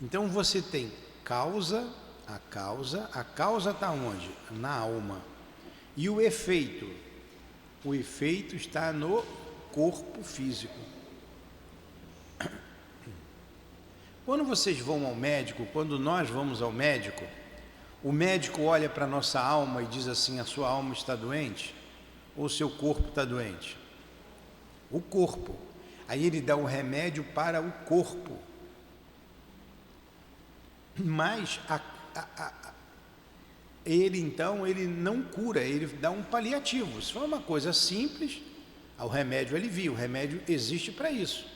Então você tem a causa está onde? Na alma. E o efeito está no corpo físico. Quando vocês vão ao médico, quando nós vamos ao médico, o médico olha para a nossa alma e diz assim: a sua alma está doente? Ou o seu corpo está doente? O corpo. Aí ele dá um remédio para o corpo. Mas ele não cura, ele dá um paliativo. Se for uma coisa simples, o remédio alivia, o remédio existe para isso.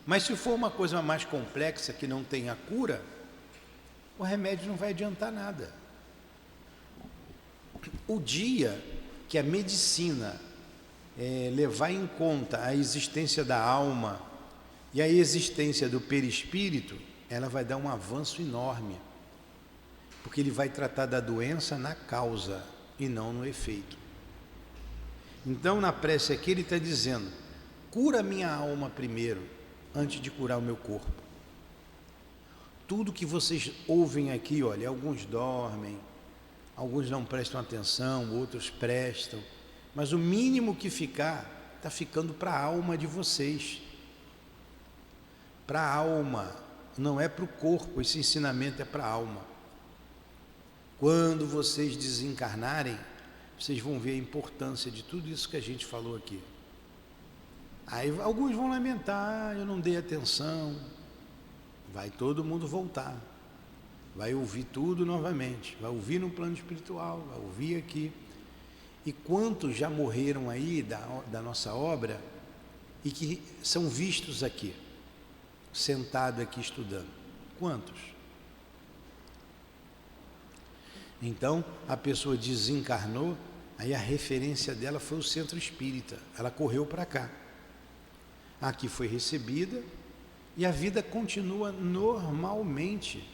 Mas se for uma coisa mais complexa que não tem a cura, o remédio não vai adiantar nada. O dia que a medicina levar em conta a existência da alma e a existência do perispírito, ela vai dar um avanço enorme, porque ele vai tratar da doença na causa e não no efeito. Então na prece aqui ele está dizendo: cura minha alma primeiro, antes de curar o meu corpo. Tudo que vocês ouvem aqui, olha, alguns dormem, alguns não prestam atenção, outros prestam, mas o mínimo que ficar, está ficando para a alma de vocês. Para a alma, não é para o corpo, esse ensinamento é para a alma. Quando vocês desencarnarem, vocês vão ver a importância de tudo isso que a gente falou aqui. Aí alguns vão lamentar: eu não dei atenção. Vai todo mundo voltar, vai ouvir tudo novamente, vai ouvir no plano espiritual, vai ouvir aqui. E quantos já morreram aí da nossa obra e que são vistos aqui, sentado aqui estudando? Quantos? Então a pessoa desencarnou, aí a referência dela foi o centro espírita, ela correu para cá, aqui foi recebida e a vida continua normalmente.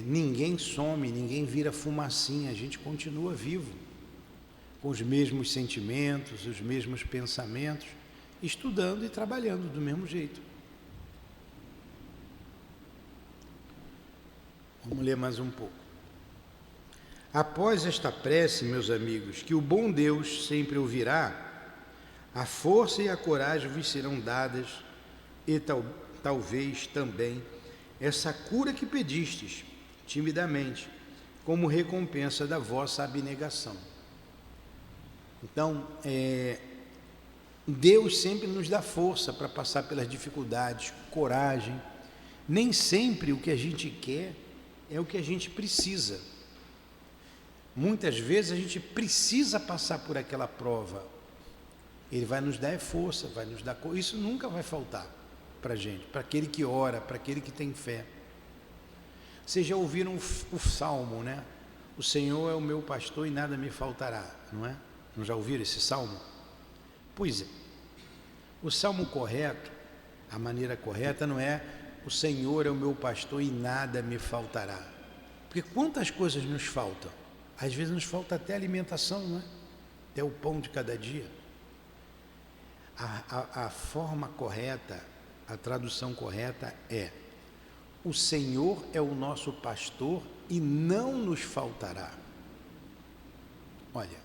Ninguém some, ninguém vira fumacinha, a gente continua vivo, com os mesmos sentimentos, os mesmos pensamentos, estudando e trabalhando do mesmo jeito. Vamos ler mais um pouco. Após esta prece, meus amigos, que o bom Deus sempre ouvirá, a força e a coragem vos serão dadas e talvez também essa cura que pedistes, timidamente, como recompensa da vossa abnegação. Então, Deus sempre nos dá força para passar pelas dificuldades, coragem. Nem sempre o que a gente quer é o que a gente precisa. Muitas vezes a gente precisa passar por aquela prova. Ele vai nos dar força, vai nos dar... Isso nunca vai faltar para a gente, para aquele que ora, para aquele que tem fé. Vocês já ouviram o Salmo, né? O Senhor é o meu pastor e nada me faltará, não é? Não já ouviram esse Salmo? Pois é. O Salmo correto, a maneira correta não é: o Senhor é o meu pastor e nada me faltará. Porque quantas coisas nos faltam? Às vezes nos falta até alimentação, não é? Até o pão de cada dia. A forma correta, a tradução correta é: o Senhor é o nosso pastor e não nos faltará. Olha,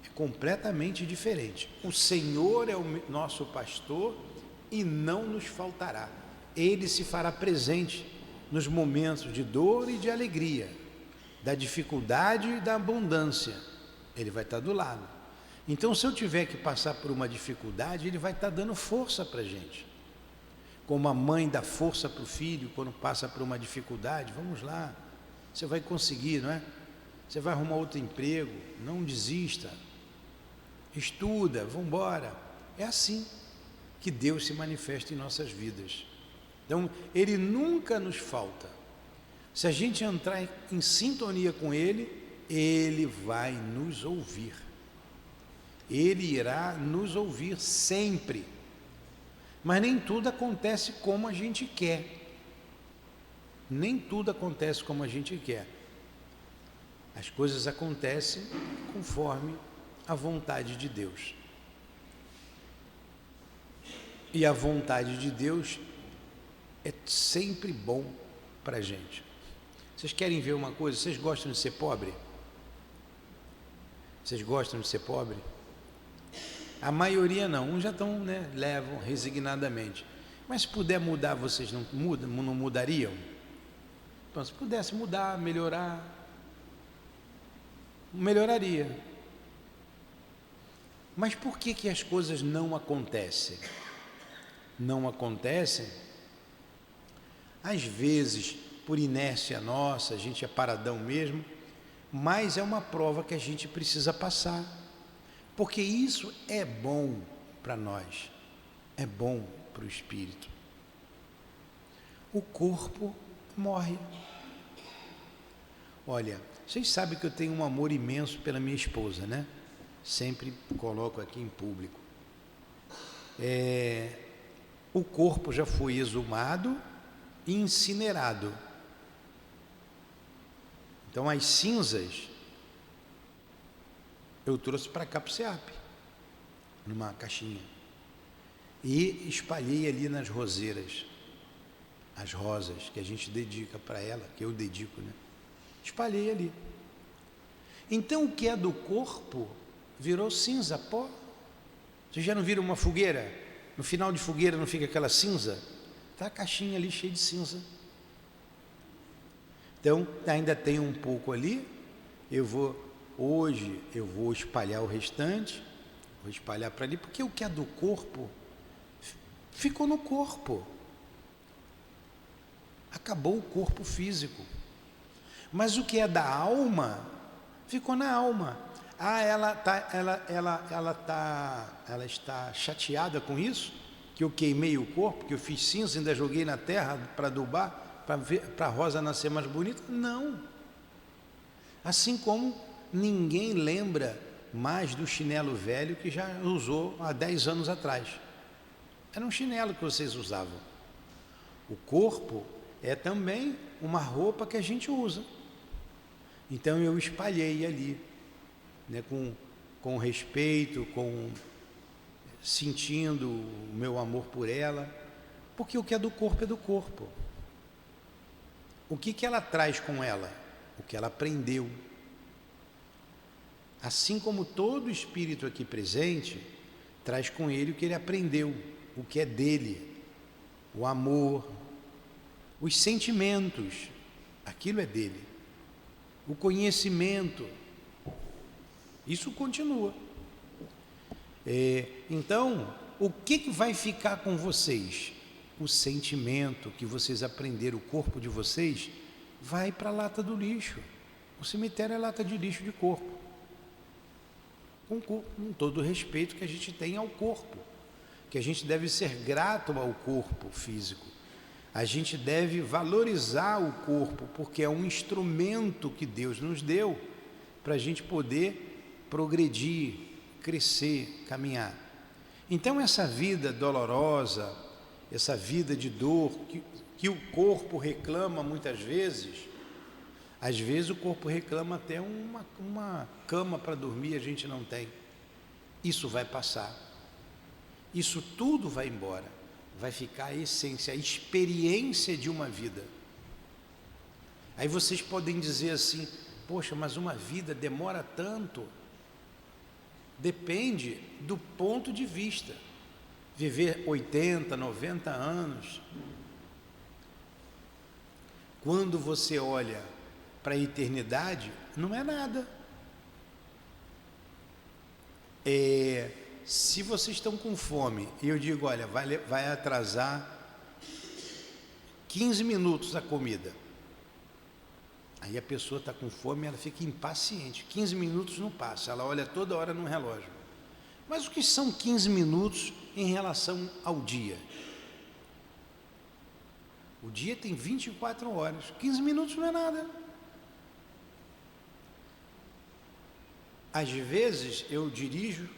é completamente diferente. O Senhor é o nosso pastor e não nos faltará. Ele se fará presente nos momentos de dor e de alegria, da dificuldade e da abundância. Ele vai estar do lado. Então, se eu tiver que passar por uma dificuldade, ele vai estar dando força para a gente. Como a mãe dá força para o filho quando passa por uma dificuldade: vamos lá, você vai conseguir, não é? Você vai arrumar outro emprego, não desista, estuda, vamos embora. É assim que Deus se manifesta em nossas vidas. Então, Ele nunca nos falta. Se a gente entrar em sintonia com Ele, Ele vai nos ouvir. Ele irá nos ouvir sempre. Mas nem tudo acontece como a gente quer. Nem tudo acontece como a gente quer. As coisas acontecem conforme a vontade de Deus. E a vontade de Deus é sempre bom para a gente. Vocês querem ver uma coisa? Vocês gostam de ser pobre? Vocês gostam de ser pobre? A maioria não, uns já estão, né, levam resignadamente. Mas se puder mudar, vocês não mudariam? Então, se pudesse mudar, melhorar, melhoraria. Mas por que que as coisas não acontecem? Não acontecem, às vezes, por inércia nossa, a gente é paradão mesmo, mas é uma prova que a gente precisa passar, porque isso é bom para nós, é bom para o espírito. O corpo morre. Olha, vocês sabem que eu tenho um amor imenso pela minha esposa, né? Sempre coloco aqui em público. O corpo já foi exumado e incinerado. Então as cinzas eu trouxe para cá para o SEAP, numa caixinha, e espalhei ali nas roseiras, as rosas que a gente dedica para ela, que eu dedico, né? Espalhei ali. Então o que é do corpo virou cinza, pó. Vocês já não viram uma fogueira? No final de fogueira não fica aquela cinza? Está a caixinha ali cheia de cinza. Então ainda tem um pouco ali. Hoje eu vou espalhar o restante, vou espalhar para ali, porque o que é do corpo ficou no corpo. Acabou o corpo físico. Mas o que é da alma ficou na alma. Ela está chateada com isso, que eu queimei o corpo, que eu fiz cinza, ainda joguei na terra para adubar, para a rosa nascer mais bonita? Não. Assim como ninguém lembra mais do chinelo velho que já usou há 10 anos atrás. Era um chinelo que vocês usavam. O corpo é também uma roupa que a gente usa. Então eu espalhei ali, né, com respeito, sentindo o meu amor por ela, porque o que é do corpo é do corpo. O que ela traz com ela? O que ela aprendeu. Assim como todo espírito aqui presente traz com ele o que ele aprendeu, o que é dele, o amor, os sentimentos, aquilo é dele, o conhecimento, isso continua. Então, o que vai ficar com vocês? O sentimento que vocês aprenderam, o corpo de vocês vai para a lata do lixo. O cemitério é lata de lixo de corpo. Com todo o respeito que a gente tem ao corpo, que a gente deve ser grato ao corpo físico. A gente deve valorizar o corpo, porque é um instrumento que Deus nos deu para a gente poder progredir, crescer, caminhar. Então essa vida dolorosa, essa vida de dor que o corpo reclama muitas vezes, às vezes o corpo reclama até uma cama para dormir, a gente não tem. Isso vai passar. Isso tudo vai embora. Vai ficar a essência, a experiência de uma vida. Aí vocês podem dizer assim, poxa, mas uma vida demora tanto. Depende do ponto de vista. Viver 80, 90 anos. Quando você olha para a eternidade, não é nada. Se vocês estão com fome, e eu digo, olha, vai atrasar 15 minutos a comida. Aí a pessoa está com fome, ela fica impaciente. 15 minutos não passa, ela olha toda hora no relógio. Mas o que são 15 minutos em relação ao dia? O dia tem 24 horas, 15 minutos não é nada. Às vezes eu dirijo,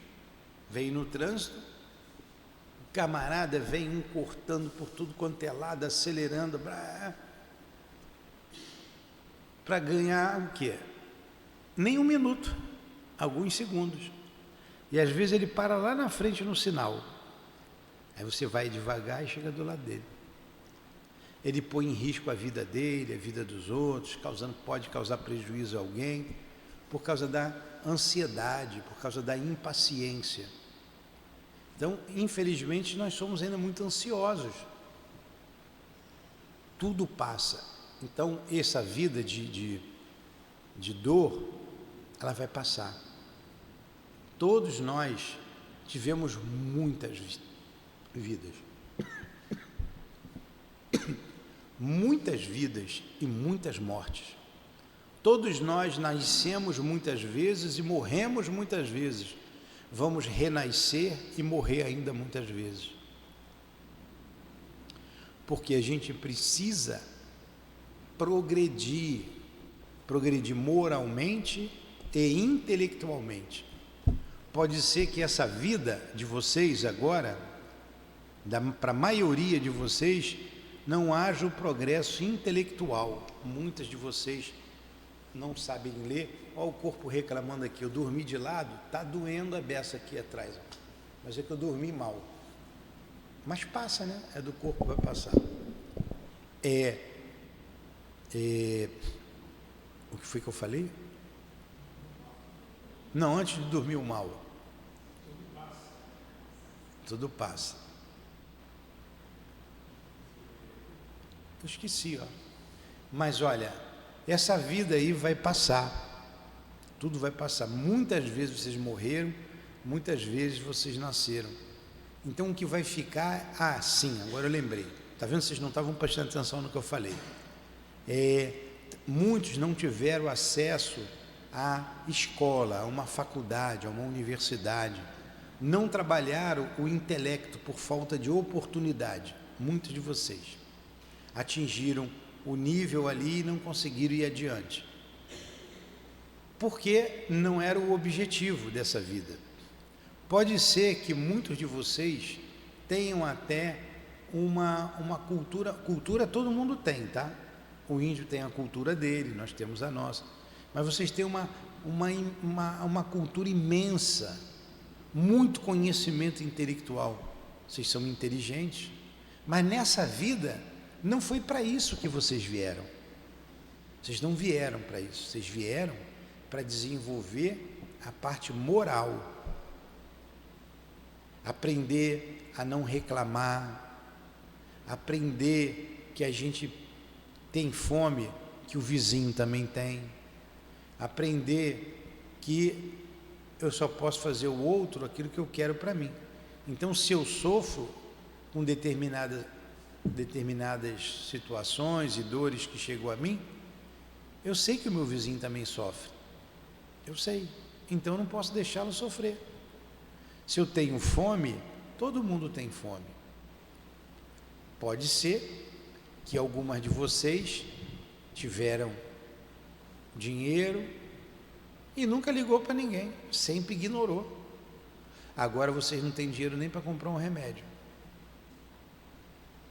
venho no trânsito, o camarada vem cortando por tudo quanto é lado, acelerando, para ganhar o quê? Nem um minuto, alguns segundos. E às vezes ele para lá na frente no sinal. Aí você vai devagar e chega do lado dele. Ele põe em risco a vida dele, a vida dos outros, pode causar prejuízo a alguém, por causa da ansiedade, por causa da impaciência. Então, infelizmente, nós somos ainda muito ansiosos. Tudo passa. Então, essa vida de dor, ela vai passar. Todos nós tivemos muitas vidas. Muitas vidas e muitas mortes. Todos nós nascemos muitas vezes e morremos muitas vezes. Vamos renascer e morrer ainda muitas vezes. Porque a gente precisa progredir moralmente e intelectualmente. Pode ser que essa vida de vocês agora, para a maioria de vocês, não haja o progresso intelectual. Muitas de vocês não sabem ler. Olha o corpo reclamando aqui, eu dormi de lado, está doendo a beça aqui atrás, mas é que eu dormi mal. Mas passa, né? É do corpo, vai passar. O que foi que eu falei? Não, antes de dormir o mal. Tudo passa. Eu esqueci, ó. Mas olha, essa vida aí vai passar. Tudo vai passar. Muitas vezes vocês morreram, muitas vezes vocês nasceram. Então o que vai ficar... Ah, sim, agora eu lembrei. Está vendo? Vocês não estavam prestando atenção no que eu falei. Muitos não tiveram acesso à escola, a uma faculdade, a uma universidade. Não trabalharam o intelecto por falta de oportunidade. Muitos de vocês atingiram o nível ali e não conseguiram ir adiante. Porque não era o objetivo dessa vida. Pode ser que muitos de vocês tenham até uma cultura todo mundo tem, tá? O índio tem a cultura dele, nós temos a nossa. Mas vocês têm uma cultura imensa, muito conhecimento intelectual. Vocês são inteligentes, mas nessa vida não foi para isso que vocês vieram. Vocês não vieram para isso, vocês vieram para desenvolver a parte moral, aprender a não reclamar, aprender que a gente tem fome, que o vizinho também tem, aprender que eu só posso fazer o outro aquilo que eu quero para mim. Então, se eu sofro com determinadas situações e dores que chegam a mim, eu sei que o meu vizinho também sofre. Eu sei. Então, eu não posso deixá-lo sofrer. Se eu tenho fome, todo mundo tem fome. Pode ser que algumas de vocês tiveram dinheiro e nunca ligou para ninguém, sempre ignorou. Agora vocês não têm dinheiro nem para comprar um remédio.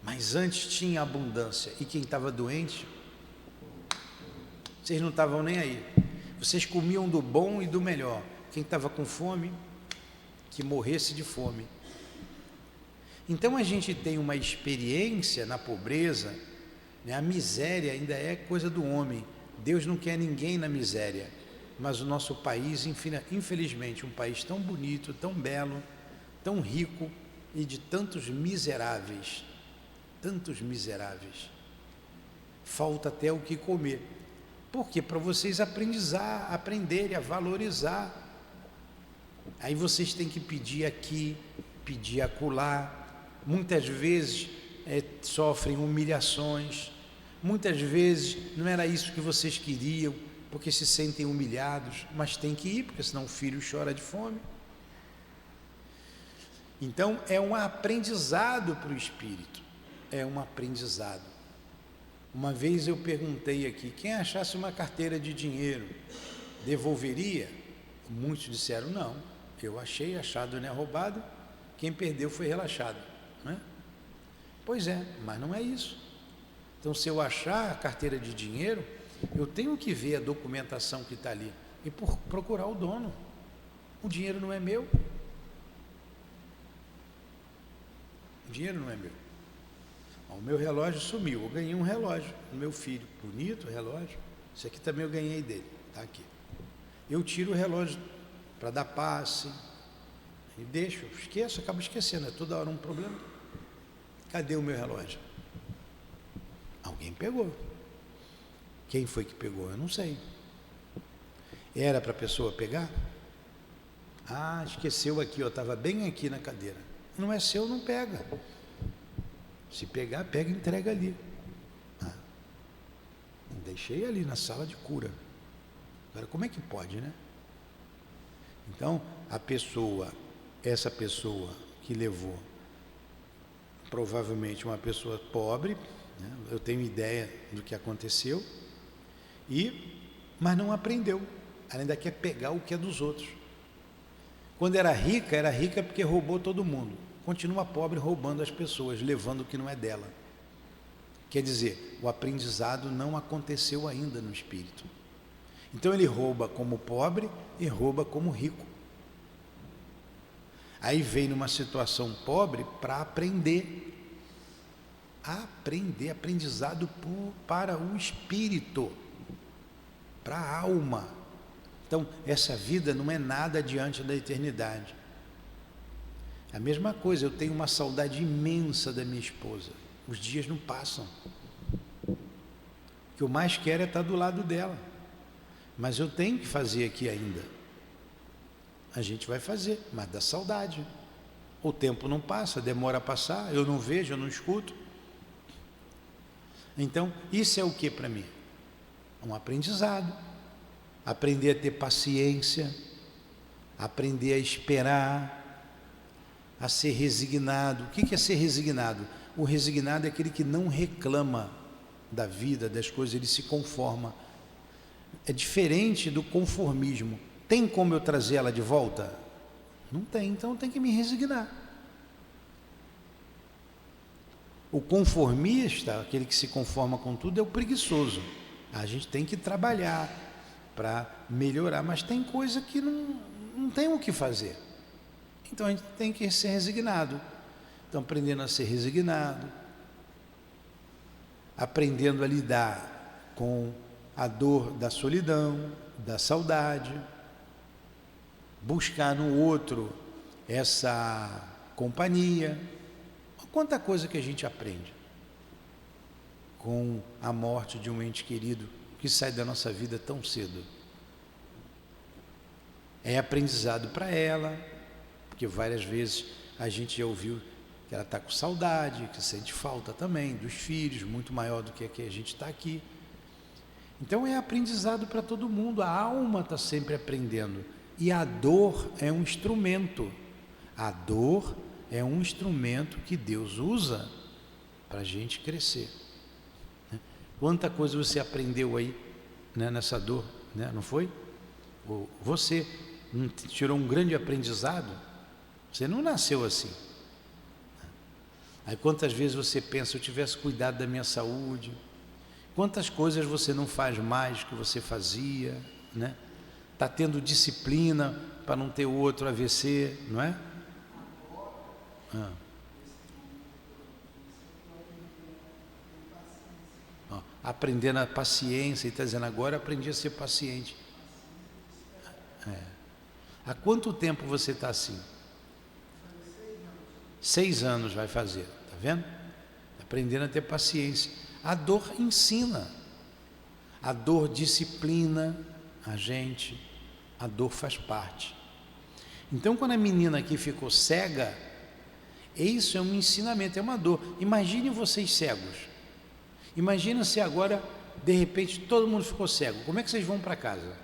Mas antes tinha abundância, e quem estava doente, vocês não estavam nem aí. Vocês comiam do bom e do melhor. Quem estava com fome, que morresse de fome. Então a gente tem uma experiência na pobreza, né? A miséria ainda é coisa do homem. Deus não quer ninguém na miséria. Mas o nosso país, infelizmente, um país tão bonito, tão belo, tão rico e de tantos miseráveis, falta até o que comer. Por quê? Para vocês aprenderem a valorizar. Aí vocês têm que pedir aqui, pedir acolá. Muitas vezes sofrem humilhações. Muitas vezes não era isso que vocês queriam, porque se sentem humilhados, mas tem que ir, porque senão o filho chora de fome. Então é um aprendizado para o espírito, é um aprendizado. Uma vez eu perguntei aqui, quem achasse uma carteira de dinheiro, devolveria? Muitos disseram não, eu achei, achado não é roubado, quem perdeu foi relaxado, né? Pois é, mas não é isso. Então, se eu achar a carteira de dinheiro, eu tenho que ver a documentação que está ali e procurar o dono. O dinheiro não é meu, O dinheiro não é meu. O meu relógio sumiu, eu ganhei um relógio do meu filho, bonito relógio, esse aqui também eu ganhei dele, está aqui. Eu tiro o relógio para dar passe, e deixo, esqueço, acabo esquecendo, é toda hora um problema. Cadê o meu relógio? Alguém pegou. Quem foi que pegou? Eu não sei. Era para a pessoa pegar? Ah, esqueceu aqui, estava bem aqui na cadeira. Não é seu, não pega. Se pegar, pega e entrega ali. Ah, deixei ali na sala de cura. Agora, como é que pode, né? Então, essa pessoa que levou, provavelmente uma pessoa pobre, né? Eu tenho ideia do que aconteceu, mas não aprendeu. Ela ainda quer pegar o que é dos outros. Quando era rica porque roubou todo mundo. Continua pobre roubando as pessoas, levando o que não é dela. Quer dizer, o aprendizado não aconteceu ainda no espírito. Então ele rouba como pobre e rouba como rico. Aí vem numa situação pobre para aprender. Aprendizado para o espírito, para a alma. Então, essa vida não é nada diante da eternidade. A mesma coisa, eu tenho uma saudade imensa da minha esposa. Os dias não passam. O que eu mais quero é estar do lado dela. Mas eu tenho que fazer aqui ainda. A gente vai fazer, mas dá saudade. O tempo não passa, demora a passar, eu não vejo, eu não escuto. Então, isso é o que para mim? Um aprendizado. Aprender a ter paciência, aprender a esperar, a ser resignado. O que é ser resignado? O resignado é aquele que não reclama da vida, das coisas, ele se conforma. É diferente do conformismo. Tem como eu trazer ela de volta? Não tem, então eu tenho que me resignar. O conformista, aquele que se conforma com tudo, é o preguiçoso. A gente tem que trabalhar para melhorar, mas tem coisa que não tem o que fazer. Então a gente tem que ser resignado. Então, aprendendo a ser resignado, aprendendo a lidar com a dor da solidão, da saudade, buscar no outro essa companhia. Quanta coisa que a gente aprende com a morte de um ente querido que sai da nossa vida tão cedo. É aprendizado para ela, porque várias vezes a gente já ouviu que ela está com saudade, que sente falta também dos filhos, muito maior do que a gente está aqui. Então é aprendizado para todo mundo, a alma está sempre aprendendo. E a dor é um instrumento. A dor é um instrumento que Deus usa para a gente crescer. Quanta coisa você aprendeu aí, né, nessa dor, né, não foi? Você não tirou um grande aprendizado? Você não nasceu assim. Aí quantas vezes você pensa, se eu tivesse cuidado da minha saúde, quantas coisas você não faz mais que você fazia, né? Está tendo disciplina para não ter outro AVC, não é? Aprendendo a paciência, e está dizendo, agora aprendi a ser paciente. Há quanto tempo você está assim? 6 anos vai fazer, está vendo? Aprendendo a ter paciência. A dor ensina, a dor disciplina a gente, a dor faz parte. Então, quando a menina aqui ficou cega, isso é um ensinamento, é uma dor. Imaginem vocês cegos. Imagina se agora, de repente, todo mundo ficou cego. Como é que vocês vão para casa?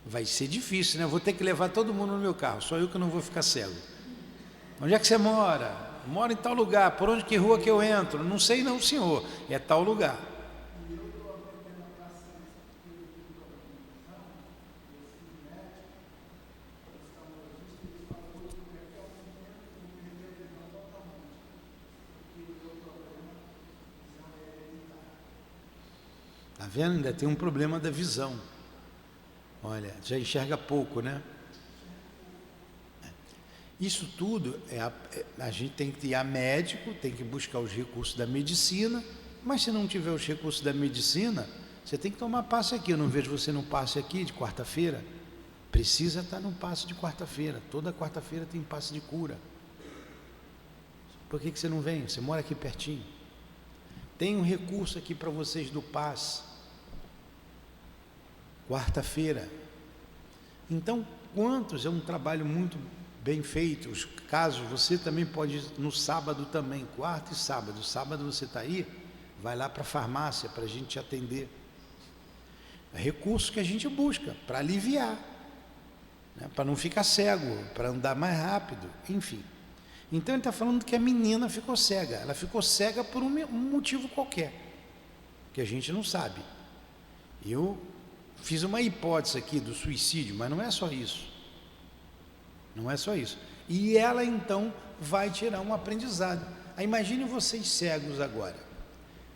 Vai ser difícil, né? Eu vou ter que levar todo mundo no meu carro, só eu que não vou ficar cego. Onde é que você mora? Moro em tal lugar. Por onde, que rua que eu entro? Não sei não, senhor. É tal lugar. Está vendo? Ainda tem um problema da visão. Olha, já enxerga pouco, né? Isso tudo a gente tem que ir a médico, tem que buscar os recursos da medicina, mas se não tiver os recursos da medicina, você tem que tomar passe aqui. Eu não vejo você no passe aqui de quarta-feira. Precisa estar no passe de quarta-feira. Toda quarta-feira tem passe de cura. Por que você não vem? Você mora aqui pertinho. Tem um recurso aqui para vocês do passe. Quarta-feira. Então, quantos? É um trabalho muito bem feito. Os casos, você também pode ir no sábado também, quarta e sábado. Sábado você está aí, vai lá para a farmácia para a gente te atender. É recurso que a gente busca para aliviar, né? Para não ficar cego, para andar mais rápido, enfim. Então ele está falando que a menina ficou cega. Ela ficou cega por um motivo qualquer, que a gente não sabe. Eu fiz uma hipótese aqui do suicídio, mas não é só isso. Não é só isso. E ela então vai tirar um aprendizado. Aí imagine vocês cegos agora.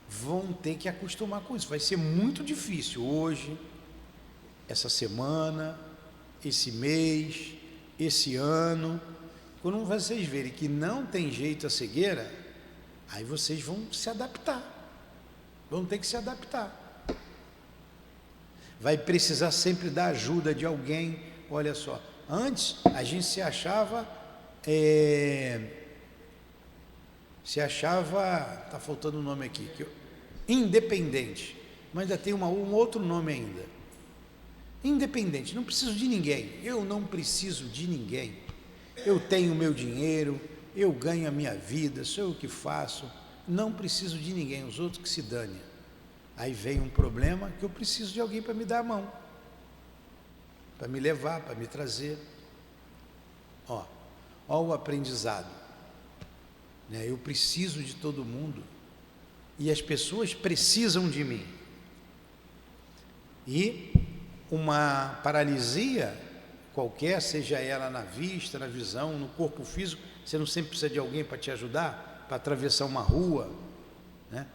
Vão ter que acostumar com isso. Vai ser muito difícil hoje, essa semana, esse mês, esse ano. Quando vocês verem que não tem jeito a cegueira, aí vocês vão se adaptar. Vão ter que se adaptar. Vai precisar sempre da ajuda de alguém. Olha só, antes a gente se achava, está faltando um nome aqui, independente, mas ainda tem um outro nome ainda. Independente, não preciso de ninguém. Eu não preciso de ninguém. Eu tenho o meu dinheiro, eu ganho a minha vida, sou eu que faço, não preciso de ninguém, os outros que se dane. Aí vem um problema que eu preciso de alguém para me dar a mão, para me levar, para me trazer. Ó o aprendizado, né? Eu preciso de todo mundo e as pessoas precisam de mim. E uma paralisia qualquer, seja ela na vista, na visão, no corpo físico, você não sempre precisa de alguém para te ajudar, para atravessar uma rua, né?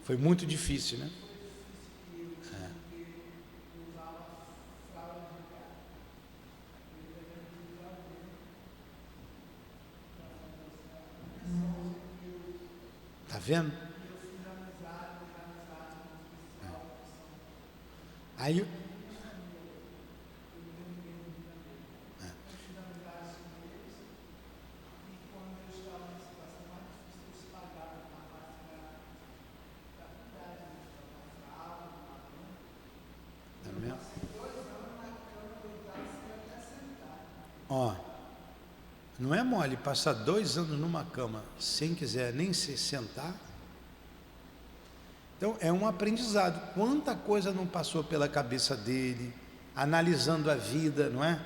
Foi muito difícil, né? Tá vendo? Aí não é mole passar 2 anos numa cama sem quiser nem se sentar. Então é um aprendizado. Quanta coisa não passou pela cabeça dele, analisando a vida, não é?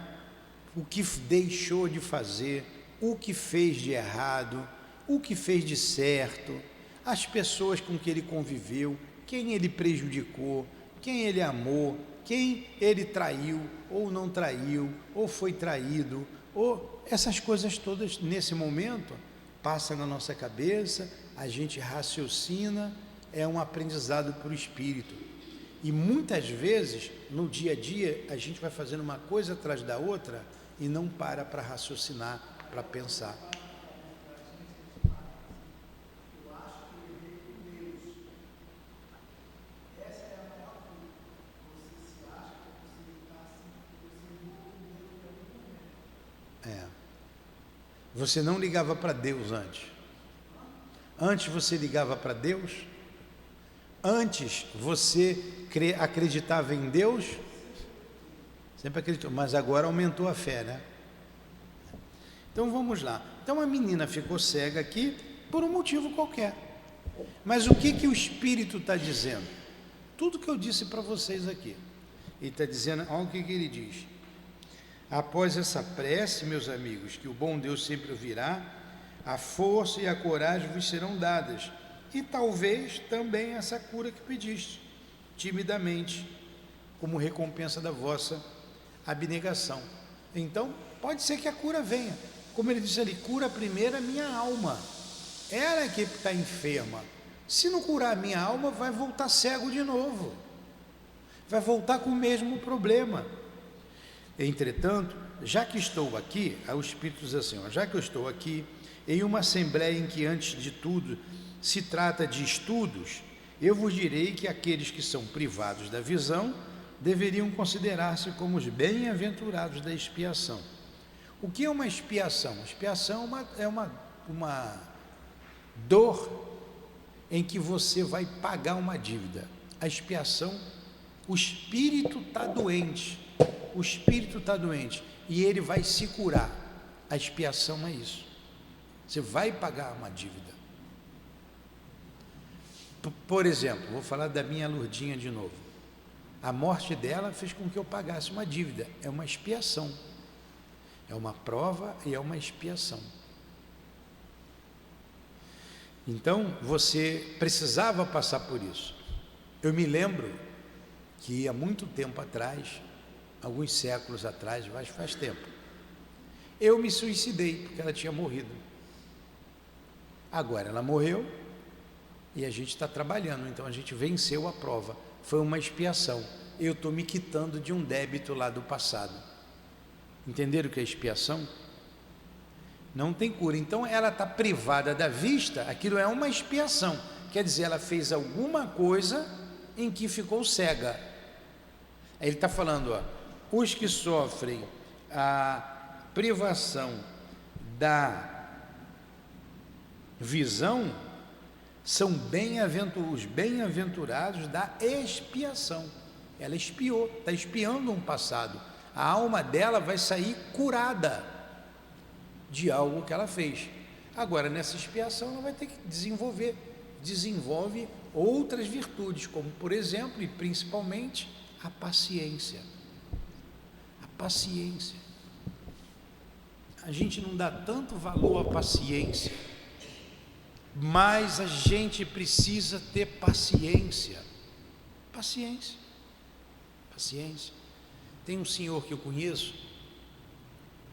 O que deixou de fazer, o que fez de errado, o que fez de certo, as pessoas com que ele conviveu, quem ele prejudicou, quem ele amou, quem ele traiu ou não traiu, ou foi traído, ou essas coisas todas nesse momento passam na nossa cabeça, a gente raciocina, é um aprendizado para o espírito. E muitas vezes no dia a dia a gente vai fazendo uma coisa atrás da outra e não para raciocinar, para pensar. Você não ligava para Deus antes. Antes você ligava para Deus? Antes você acreditava em Deus? Sempre acreditou, mas agora aumentou a fé, né? Então vamos lá. Então a menina ficou cega aqui por um motivo qualquer. Mas o que o Espírito está dizendo? Tudo que eu disse para vocês aqui. Ele está dizendo, olha o que ele diz. Após essa prece, meus amigos, que o bom Deus sempre ouvirá, a força e a coragem vos serão dadas, e talvez também essa cura que pediste, timidamente, como recompensa da vossa abnegação. Então, pode ser que a cura venha. Como ele disse ali, cura primeiro a minha alma. Ela é que está enferma. Se não curar a minha alma, vai voltar cego de novo. vai voltar com o mesmo problema. Entretanto, já que estou aqui, aí o Espírito diz assim, já que eu estou aqui, em uma assembleia em que antes de tudo se trata de estudos, eu vos direi que aqueles que são privados da visão deveriam considerar-se como os bem-aventurados da expiação. O que é uma expiação? Expiação é uma dor em que você vai pagar uma dívida. A expiação, o espírito está doente, e ele vai se curar. A expiação é isso. Você vai pagar uma dívida. Por exemplo, vou falar da minha Lurdinha de novo. A morte dela fez com que eu pagasse uma dívida. É uma expiação. É uma prova e é uma expiação. Então, você precisava passar por isso. Eu me lembro que há muito tempo atrás, alguns séculos atrás, mas faz tempo, eu me suicidei porque ela tinha morrido. Agora ela morreu e a gente está trabalhando, então a gente venceu a prova. Foi uma expiação. Eu estou me quitando de um débito lá do passado. Entenderam o que é expiação? Não tem cura. Então ela está privada da vista, aquilo é uma expiação. Quer dizer, ela fez alguma coisa em que ficou cega. Aí ele está falando, os que sofrem a privação da visão são os bem-aventurados da expiação. Ela expiou, está expiando um passado. A alma dela vai sair curada de algo que ela fez. Agora, nessa expiação, ela vai ter que desenvolve outras virtudes, como, por exemplo, e principalmente, a paciência. A paciência. A gente não dá tanto valor à paciência, mas a gente precisa ter paciência. Paciência. Paciência. Tem um senhor que eu conheço,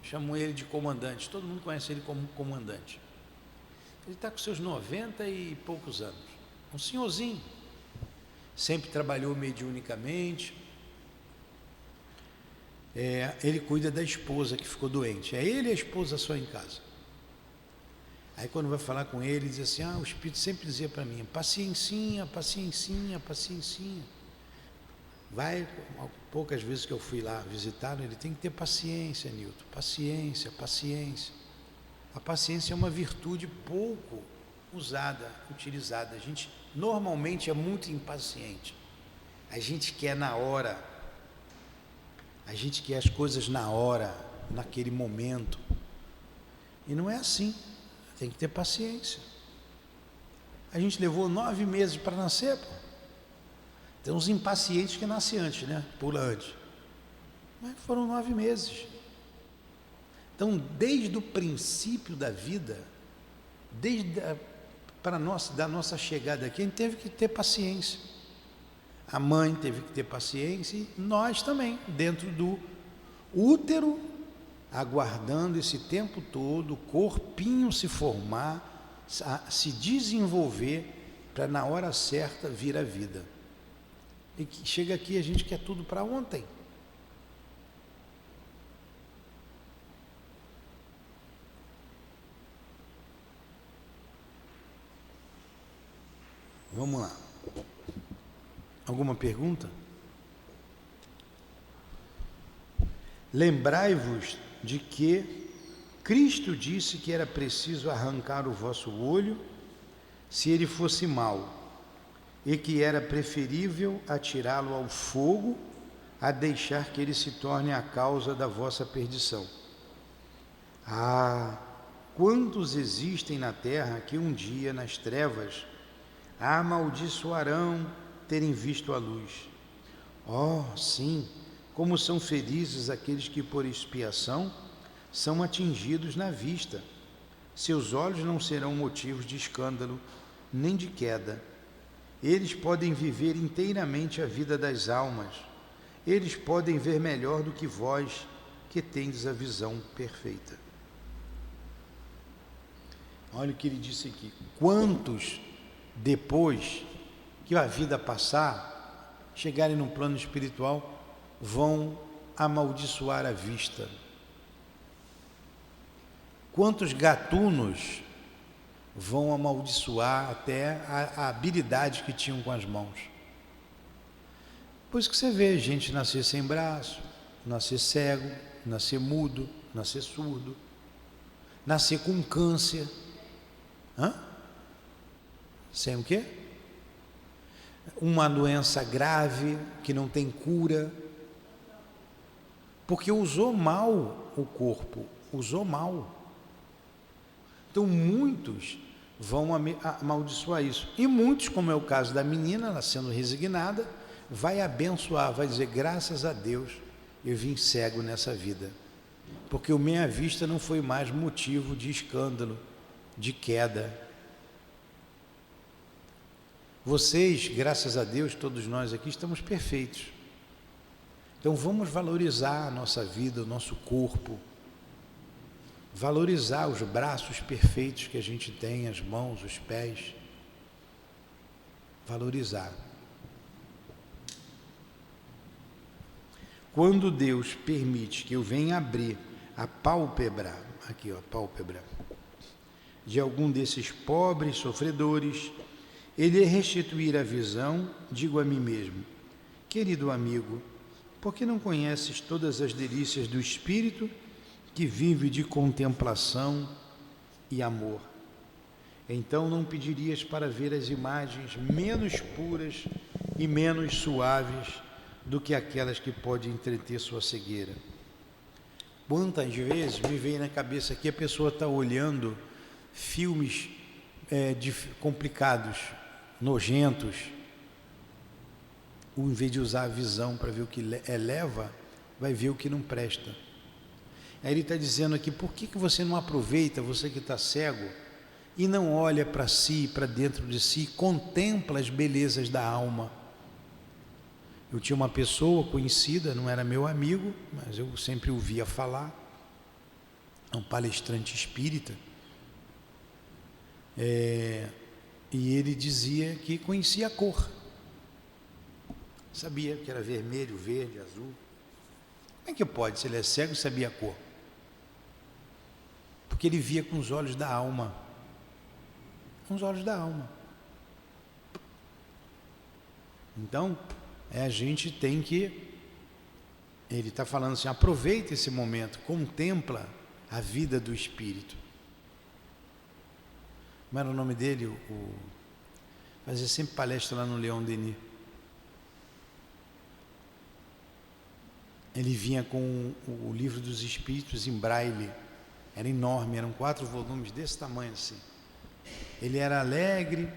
chamo ele de comandante, todo mundo conhece ele como comandante. Ele está com seus 90 e poucos anos, um senhorzinho, sempre trabalhou mediunicamente. Ele cuida da esposa que ficou doente, é ele e a esposa só em casa. Aí quando vai falar com ele, diz assim, o Espírito sempre dizia para mim, paciencinha, paciencinha, paciencinha. Poucas vezes que eu fui lá visitá-lo, ele tem que ter paciência, Nilton, paciência, paciência. A paciência é uma virtude pouco utilizada. A gente normalmente é muito impaciente. A gente quer na hora. A gente quer as coisas na hora, naquele momento. E não é assim. Tem que ter paciência. A gente levou 9 meses para nascer, pô. Tem uns impacientes que nascem antes, né? Pula antes. Mas foram 9 meses. Então, desde o princípio da vida, da nossa chegada aqui, a gente teve que ter paciência. A mãe teve que ter paciência e nós também, dentro do útero, aguardando esse tempo todo, o corpinho se formar, se desenvolver, para na hora certa vir a vida. E que chega aqui, a gente quer tudo para ontem. Vamos lá. Alguma pergunta? Lembrai-vos de que Cristo disse que era preciso arrancar o vosso olho se ele fosse mau, e que era preferível atirá-lo ao fogo a deixar que ele se torne a causa da vossa perdição. Quantos existem na terra que um dia nas trevas amaldiçoarão terem visto a luz. Sim, como são felizes aqueles que por expiação são atingidos na vista. Seus olhos não serão motivos de escândalo nem de queda. Eles podem viver inteiramente a vida das almas. Eles podem ver melhor do que vós, que tendes a visão perfeita. Olha o que ele disse aqui. Quantos, depois que a vida passar, chegarem no plano espiritual, vão amaldiçoar a vista. Quantos gatunos vão amaldiçoar até a habilidade que tinham com as mãos? Por isso que você vê gente nascer sem braço, nascer cego, nascer mudo, nascer surdo, nascer com câncer. Sem o quê? Uma doença grave que não tem cura, porque usou mal o corpo, usou mal. Então muitos vão amaldiçoar isso, e muitos, como é o caso da menina, ela sendo resignada, vai abençoar, vai dizer: graças a Deus eu vim cego nessa vida, porque a minha vista não foi mais motivo de escândalo, de queda. Vocês, graças a Deus, todos nós aqui estamos perfeitos. Então vamos valorizar a nossa vida, o nosso corpo, valorizar os braços perfeitos que a gente tem, as mãos, os pés, valorizar. Quando Deus permite que eu venha abrir a pálpebra, aqui ó, pálpebra, de algum desses pobres sofredores, Ele restituir a visão, digo a mim mesmo: querido amigo, por que não conheces todas as delícias do Espírito que vive de contemplação e amor? Então não pedirias para ver as imagens menos puras e menos suaves do que aquelas que podem entreter sua cegueira. Quantas vezes me vem na cabeça que a pessoa está olhando filmes complicados, nojentos, em vez de usar a visão para ver o que eleva, vai ver o que não presta. Aí ele está dizendo aqui: por que você não aproveita, você que está cego, e não olha para si, para dentro de si, contempla as belezas da alma? Eu tinha uma pessoa conhecida, não era meu amigo, mas eu sempre ouvia falar, um palestrante espírita, e ele dizia que conhecia a cor, sabia que era vermelho, verde, azul. Como é que pode, se ele é cego, sabia a cor? Porque ele via com os olhos da alma, com os olhos da alma. Então, a gente tem que, ele está falando assim: aproveita esse momento, contempla a vida do Espírito. Como era o nome dele? Fazia sempre palestra lá no Leão Denis. Ele vinha com o Livro dos Espíritos em braille, era enorme, eram 4 volumes desse tamanho assim. Ele era alegre,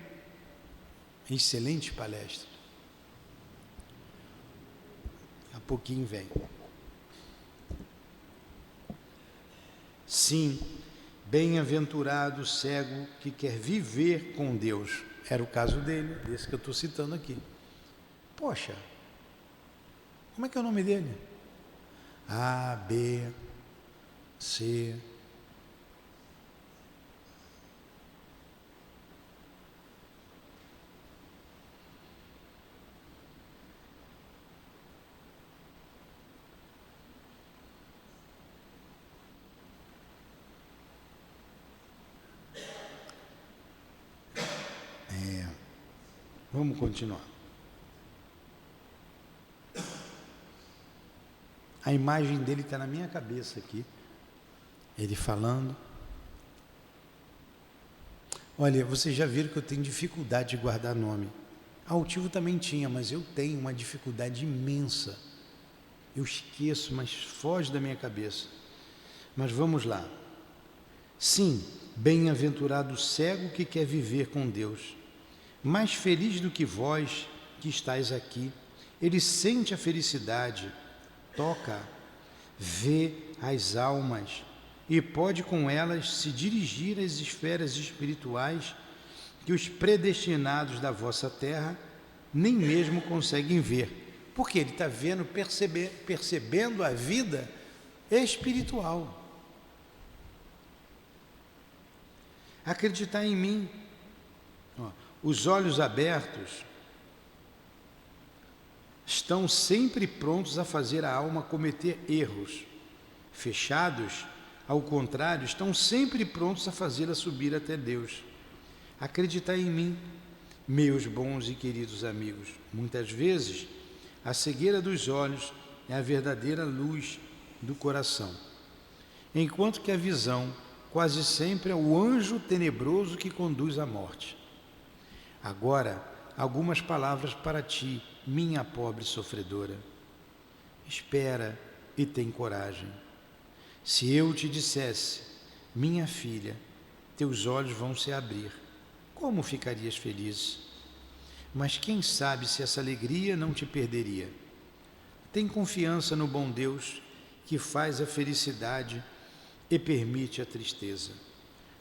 excelente palestra. Daqui a pouquinho vem. Sim, bem-aventurado o cego que quer viver com Deus. Era o caso dele, desse que eu estou citando aqui. Poxa, como é que é o nome dele? A, B, C. Vamos continuar. A imagem dele está na minha cabeça aqui. Ele falando. Olha, vocês já viram que eu tenho dificuldade de guardar nome. Altivo também tinha, mas eu tenho uma dificuldade imensa. Eu esqueço, mas foge da minha cabeça. Mas vamos lá. Sim, bem-aventurado o cego que quer viver com Deus. Mais feliz do que vós que estáis aqui. Ele sente a felicidade, toca, vê as almas e pode com elas se dirigir às esferas espirituais que os predestinados da vossa terra nem mesmo conseguem ver, porque ele está vendo, percebendo a vida espiritual. Acreditar em mim, os olhos abertos estão sempre prontos a fazer a alma cometer erros. Fechados, ao contrário, estão sempre prontos a fazê-la subir até Deus. Acreditai em mim, meus bons e queridos amigos. Muitas vezes, a cegueira dos olhos é a verdadeira luz do coração, enquanto que a visão quase sempre é o anjo tenebroso que conduz à morte. Agora, algumas palavras para ti, minha pobre sofredora. Espera e tem coragem. Se eu te dissesse, minha filha, teus olhos vão se abrir, como ficarias feliz? Mas quem sabe se essa alegria não te perderia? Tem confiança no bom Deus que faz a felicidade e permite a tristeza.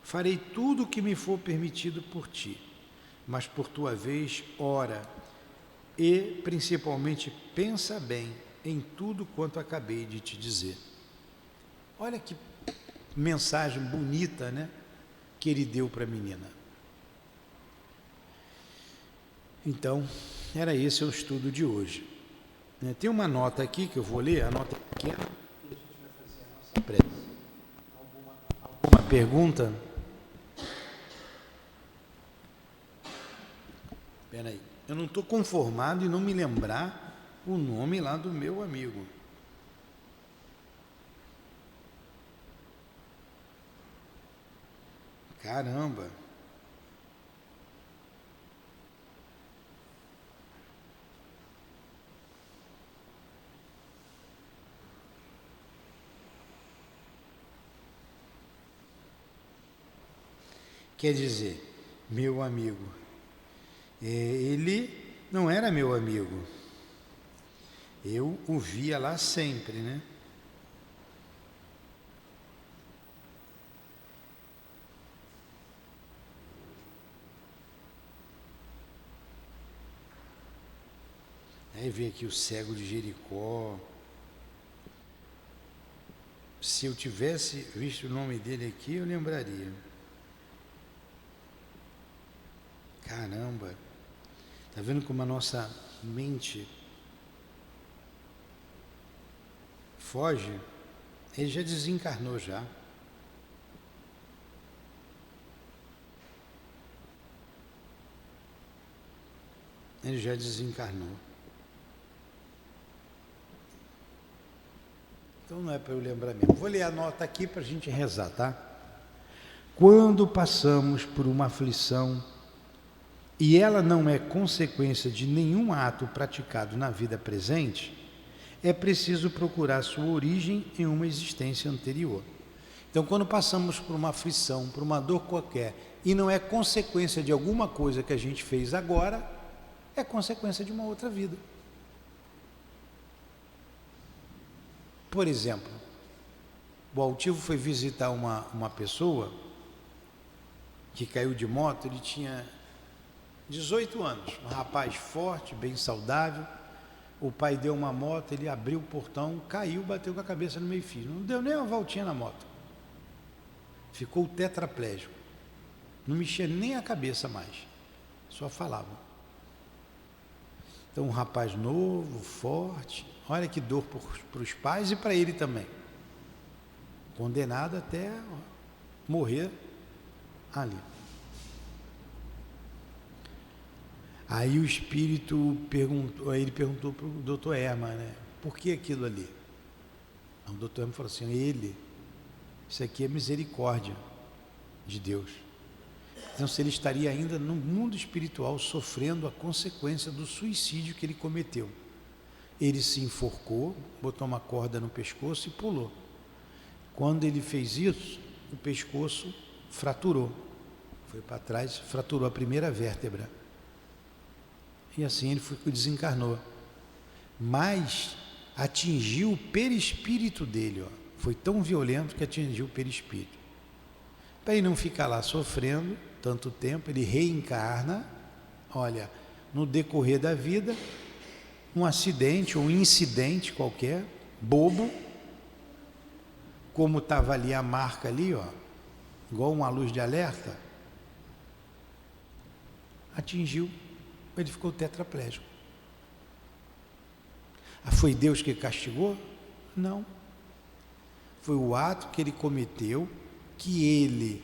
Farei tudo o que me for permitido por ti, mas por tua vez, ora e principalmente pensa bem em tudo quanto acabei de te dizer. Olha que mensagem bonita, né, que ele deu para a menina. Então, era esse o estudo de hoje. Tem uma nota aqui que eu vou ler, a nota pequena, e a gente vai fazer a nossa prece. Alguma pergunta? Espera aí, eu não estou conformado em não me lembrar o nome lá do meu amigo. Caramba! Quer dizer, meu amigo, ele não era meu amigo. Eu o via lá sempre, né? Aí vem aqui o cego de Jericó. Se eu tivesse visto o nome dele aqui, eu lembraria. Caramba! Está vendo como a nossa mente foge? Ele já desencarnou já. Ele já desencarnou. Então não é para eu lembrar mesmo. Vou ler a nota aqui para a gente rezar, tá? Quando passamos por uma aflição e ela não é consequência de nenhum ato praticado na vida presente, é preciso procurar sua origem em uma existência anterior. Então, quando passamos por uma aflição, por uma dor qualquer, e não é consequência de alguma coisa que a gente fez agora, é consequência de uma outra vida. Por exemplo, o Altivo foi visitar uma pessoa que caiu de moto. Ele tinha 18 anos, um rapaz forte, bem saudável. O pai deu uma moto, ele abriu o portão, caiu, bateu com a cabeça no meio-fio. Não deu nem uma voltinha na moto. Ficou tetraplégico. Não mexia nem a cabeça mais, só falava. Então, um rapaz novo, forte, olha que dor para os pais e para ele também. Condenado até morrer ali. Aí o espírito perguntou, aí ele perguntou para o doutor Herman, né? Por que aquilo ali? O doutor Herman falou assim, isso aqui é misericórdia de Deus. Então, se ele estaria ainda no mundo espiritual sofrendo a consequência do suicídio que ele cometeu. Ele se enforcou, botou uma corda no pescoço e pulou. Quando ele fez isso, o pescoço fraturou. Foi para trás, fraturou a primeira vértebra. E assim ele desencarnou. Mas atingiu o perispírito dele. Foi tão violento que atingiu o perispírito. Para ele não ficar lá sofrendo tanto tempo, ele reencarna. Olha, no decorrer da vida, um acidente ou um incidente qualquer, bobo, como estava ali a marca ali, igual uma luz de alerta, atingiu, ele ficou tetraplégico. Ah, foi Deus que castigou? Não. Foi o ato que ele cometeu, que ele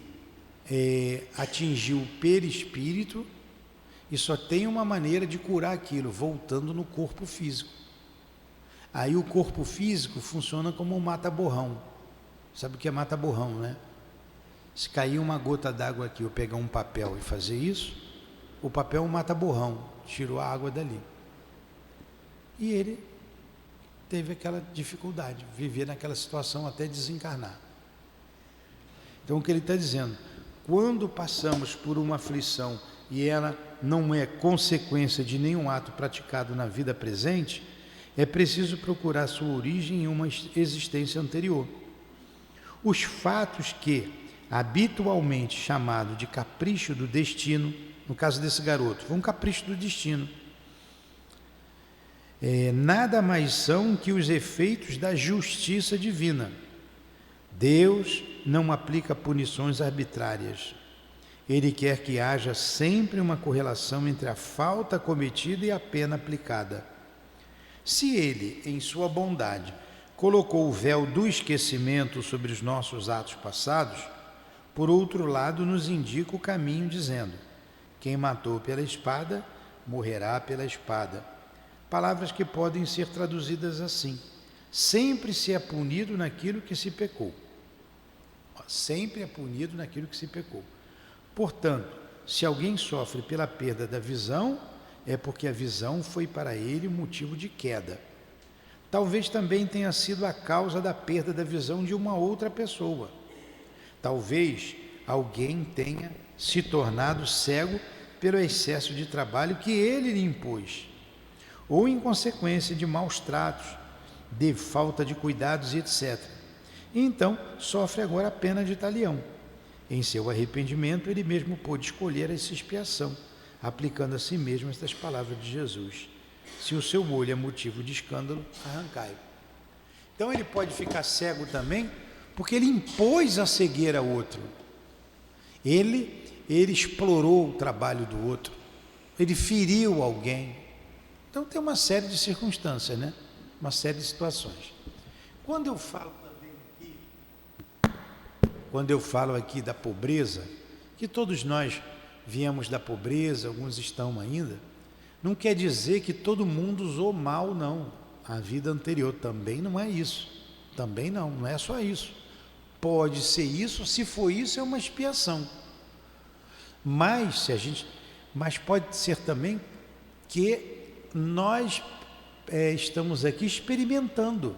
atingiu o perispírito, e só tem uma maneira de curar aquilo, voltando no corpo físico. Aí o corpo físico funciona como um mata-borrão. Sabe o que é mata-borrão, né? Se cair uma gota d'água aqui, eu pegar um papel e fazer isso, o papel mata borrão, tirou a água dali. E ele teve aquela dificuldade, viver naquela situação até desencarnar. Então o que ele está dizendo, quando passamos por uma aflição e ela não é consequência de nenhum ato praticado na vida presente, é preciso procurar sua origem em uma existência anterior. Os fatos que habitualmente chamado de capricho do destino, no caso desse garoto, foi um capricho do destino, nada mais são que os efeitos da justiça divina. Deus não aplica punições arbitrárias. Ele quer que haja sempre uma correlação entre a falta cometida e a pena aplicada. Se ele, em sua bondade, colocou o véu do esquecimento sobre os nossos atos passados, por outro lado, nos indica o caminho, dizendo: quem matou pela espada, morrerá pela espada. Palavras que podem ser traduzidas assim: sempre se é punido naquilo que se pecou. Sempre é punido naquilo que se pecou. Portanto, se alguém sofre pela perda da visão, é porque a visão foi para ele motivo de queda. Talvez também tenha sido a causa da perda da visão de uma outra pessoa. Talvez alguém tenha se tornado cego pelo excesso de trabalho que ele lhe impôs, ou em consequência de maus tratos, de falta de cuidados, etc. E então sofre agora a pena de talião. Em seu arrependimento, ele mesmo pôde escolher essa expiação, aplicando a si mesmo estas palavras de Jesus: se o seu olho é motivo de escândalo, arrancai-o. Então ele pode ficar cego também, porque ele impôs a cegueira ao outro. Ele explorou o trabalho do outro, ele feriu alguém. Então tem uma série de circunstâncias, né? Uma série de situações. Quando eu falo aqui da pobreza, que todos nós viemos da pobreza, alguns estão ainda, não quer dizer que todo mundo usou mal, não. A vida anterior também não é isso. Também não é só isso. Pode ser isso, se for isso, é uma expiação. Mas pode ser também que nós estamos aqui experimentando.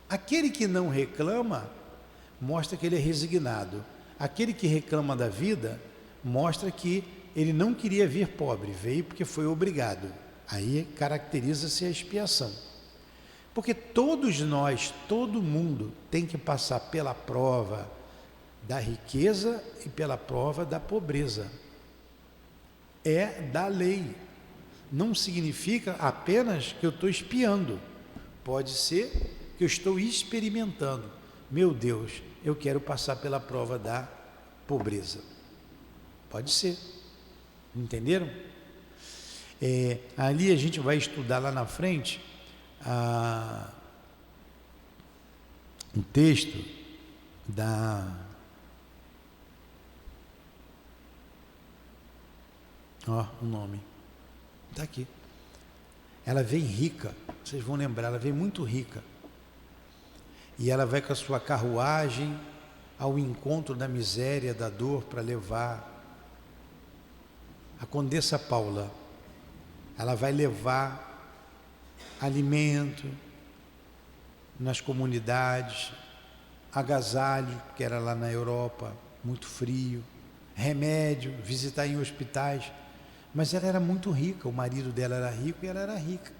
Aquele que não reclama, mostra que ele é resignado. Aquele que reclama da vida, mostra que ele não queria vir pobre, veio porque foi obrigado. Aí caracteriza-se a expiação. Porque todos nós, todo mundo tem que passar pela prova da riqueza e pela prova da pobreza. É da lei. Não significa apenas que eu estou espiando. Pode ser que eu estou experimentando. Meu Deus, eu quero passar pela prova da pobreza. Pode ser. Entenderam? Ali a gente vai estudar lá na frente um texto o nome está aqui. Ela vem rica, vocês vão lembrar, ela vem muito rica, e ela vai com a sua carruagem ao encontro da miséria, da dor, para levar a Condessa Paula. Ela vai levar alimento nas comunidades, agasalho, que era lá na Europa, muito frio, remédio, visitar em hospitais. Mas ela era muito rica, o marido dela era rico e ela era rica.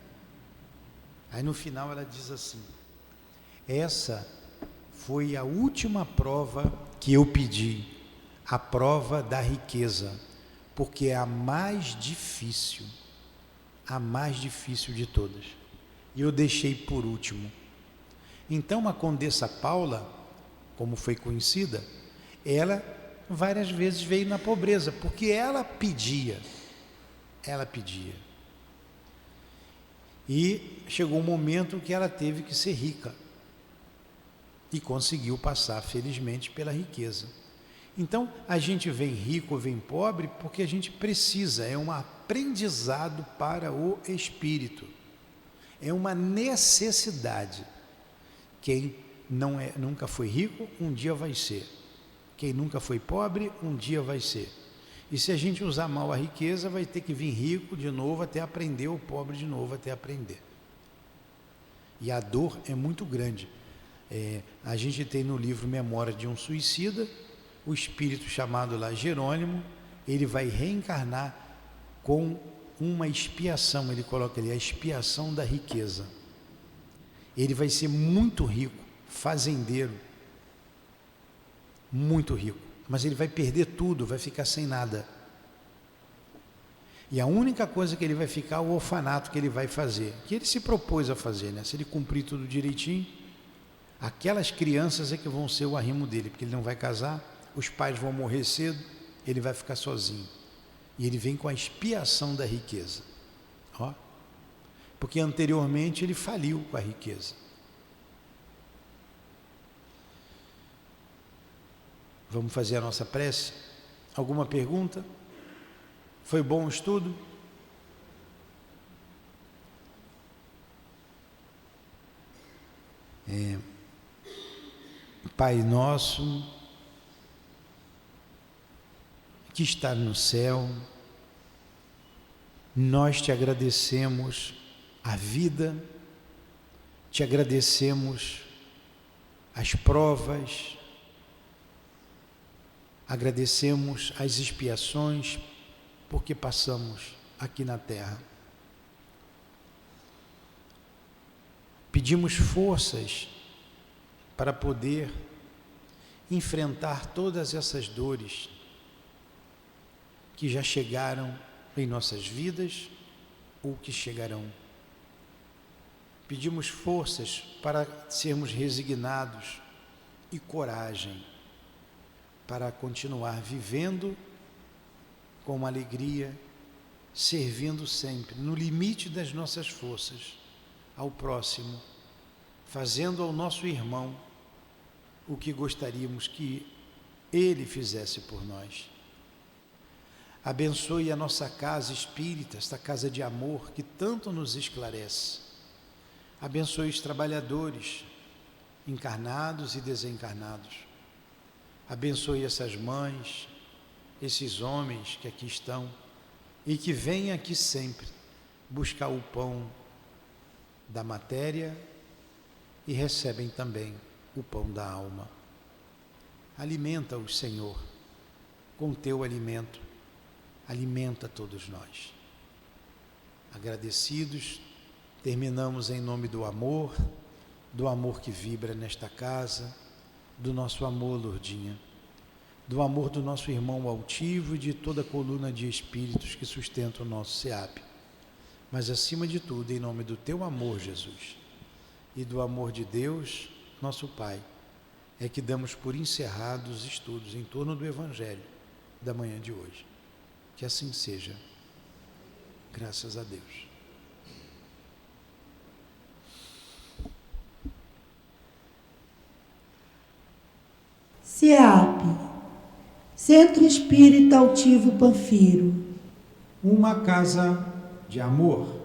Aí no final ela diz assim: essa foi a última prova que eu pedi, a prova da riqueza, porque é a mais difícil de todas. E eu deixei por último. Então a Condessa Paula, como foi conhecida, ela várias vezes veio na pobreza, porque ela pedia. E chegou um momento que ela teve que ser rica. E conseguiu passar, felizmente, pela riqueza. Então, a gente vem rico ou vem pobre porque a gente precisa, é um aprendizado para o espírito. É uma necessidade. Quem nunca foi rico, um dia vai ser. Quem nunca foi pobre, um dia vai ser. E se a gente usar mal a riqueza, vai ter que vir rico de novo até aprender, ou pobre de novo até aprender. E a dor é muito grande. A gente tem no livro Memória de um Suicida, o espírito chamado lá Jerônimo, ele vai reencarnar com uma expiação, ele coloca ali, a expiação da riqueza. Ele vai ser muito rico, fazendeiro, muito rico, mas ele vai perder tudo, vai ficar sem nada. E a única coisa que ele vai ficar é o orfanato que ele vai fazer, que ele se propôs a fazer, né? Se ele cumprir tudo direitinho, aquelas crianças é que vão ser o arrimo dele, porque ele não vai casar, os pais vão morrer cedo, ele vai ficar sozinho. E ele vem com a expiação da riqueza. Ó. Porque anteriormente ele faliu com a riqueza. Vamos fazer a nossa prece? Alguma pergunta? Foi bom o estudo? Pai nosso, que está no céu, nós te agradecemos a vida, te agradecemos as provas, agradecemos as expiações, porque passamos aqui na terra. Pedimos forças para poder enfrentar todas essas dores que já chegaram em nossas vidas ou que chegarão. Pedimos forças para sermos resignados e coragem para continuar vivendo com alegria, servindo sempre, no limite das nossas forças, ao próximo, fazendo ao nosso irmão o que gostaríamos que ele fizesse por nós. Abençoe a nossa casa espírita, esta casa de amor que tanto nos esclarece. Abençoe os trabalhadores, encarnados e desencarnados. Abençoe essas mães, esses homens que aqui estão e que vêm aqui sempre buscar o pão da matéria e recebem também o pão da alma. Alimenta-os, Senhor, com teu alimento. Alimenta todos nós. Agradecidos, terminamos em nome do amor que vibra nesta casa, do nosso amor, Lourdinha, do amor do nosso irmão altivo e de toda a coluna de espíritos que sustenta o nosso SEAP. Mas acima de tudo, em nome do teu amor, Jesus, e do amor de Deus, nosso Pai, é que damos por encerrados os estudos em torno do Evangelho da manhã de hoje. Que assim seja. Graças a Deus. SEAP, Centro Espírita Altivo Panfiro. Uma casa de amor.